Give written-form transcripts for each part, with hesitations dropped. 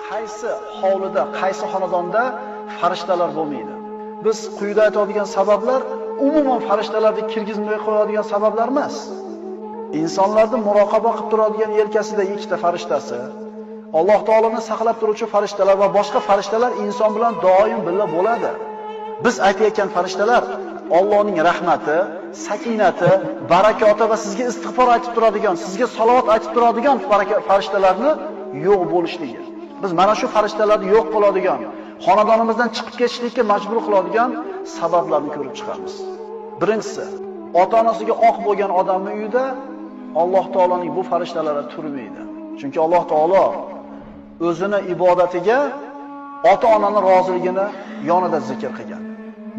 qaysi hovlida, qaysi xonadonda farishtalar bo'lmaydi? Biz quyida aytadigan sabablar umuman farishtalarni kirgizmay qo'yadigan sabablar emas. Insonlarni muroqaba qilib turadigan yelkasida ikkita farishtasi, Alloh taoloni saqlab turuvchi farishtalar va boshqa farishtalar inson bilan doim birga bo'ladi. Biz aytayotgan farishtalar Allohning rahmati, sakinati, barakoti va sizga istig'for aytib turadigan, sizga salovat aytib turadigan farishtalarni yo'q bo'lishligi. Biz mana shu farishtalarni yo'q qiladigan, xonadonimizdan chiqib ketishlikka majbur qiladigan sabablarni ko'rib chiqamiz. Birinchisi, ota-onasiga oq bo'lgan odamning uyida Alloh taoloning bu farishtalari turmaydi. Chunki Alloh taolo o'zini ibodatiga ota-onaning roziligini yonida zikr qilgan.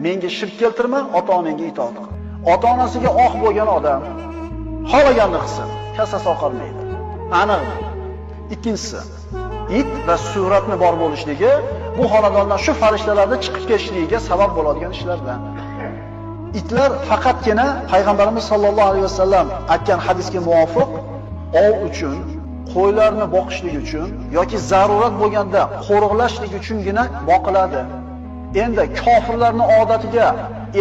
Menga shirk keltirma, ota-onangga itoat qil. Ota-onasiga oq bo'lgan odam xohlaganini qilsin, kassasi oqarmaydi. Aniq. Ikkinchisi, it va suratni bor bo'lishligi bu xonadondan shu farishtalarning chiqib ketishligiga sabab bo'ladigan ishlardan. Itlar faqatgina payg'ambarimiz sollallohu alayhi vasallam aytgan hadisga muvofiq ov uchun, qo'ylarni boqishlik uchun yoki zarurat bo'lganda qo'riqlashlik uchungina boqiladi. Endi kofirlarning odatiga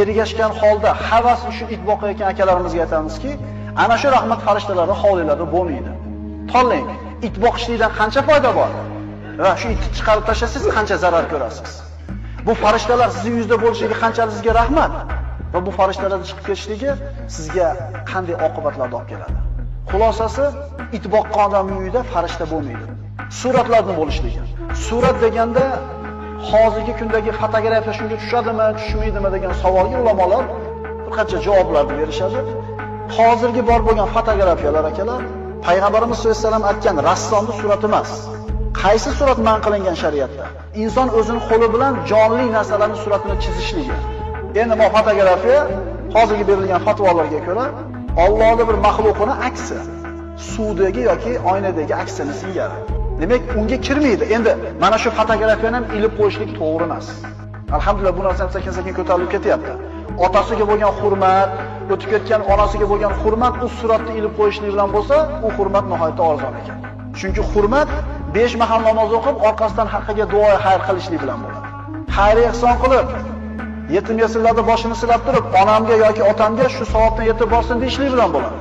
ergashgan holda havas uchun it boqayotgan akalarimizga aytamizki, ana shu rahmat farishtalari hovlilarda bo'lmaydi. Tanlang, it boqishlikdan qancha foyda bor va shu itni chiqarib tashlasangiz qancha zarar ko'rasiz. Bu farishtalar sizning yuzda bo'lishligi qanchalik sizga rahmat va bu farishtalarning chiqib ketishligi sizga qanday oqibatlarni olib keladi. Xulosasi, it boqqan odamning uyida farishta bo'lmaydi. Suratlarni bo'lishligi. Surat deganda hozirgi kundagi fotografiya shunga tushadimi, tushmaydimi degan savolga ulamolar bir qancha javoblarni berishadi. Hozirgi bor bo'lgan fotografiyalar akalar Payg'ambarimiz sollallohu alayhi vasallam aytgan rassomni surati emas. Qaysi surat man qilingan shariatda? Inson o'zining qo'li bilan jonli narsalarning suratini chizishligi. Endi bu fotografiya hozirgi berilgan fatvolarga ko'ra Allohning bir maxluqini aksi, suvdagi yoki oynadagi aksini singari. Demak, unga kirmaydi. Endi mana shu fotografiyani ham ilib qo'yishlik to'g'ri emas. Alhamdulillah bu narsa sekin-sekin ko'tarilib ketyapti. Otasiga bo'lgan hurmat, o'tib ketgan onasiga bo'lgan hurmat u suratni ilib qo'yishlik bilan bo'lsa, u hurmat nihoyatda arzon ekan. Chunki hurmat 5 mahal namoz o'qib, orqasidan haqqiga duo xayr qilishlik bilan bo'ladi. Xayr ehson qilib, yetim yesirlarda boshini silab turib, onamga yoki otamga shu savobni yetib borsin deyishlik bilan bo'ladi.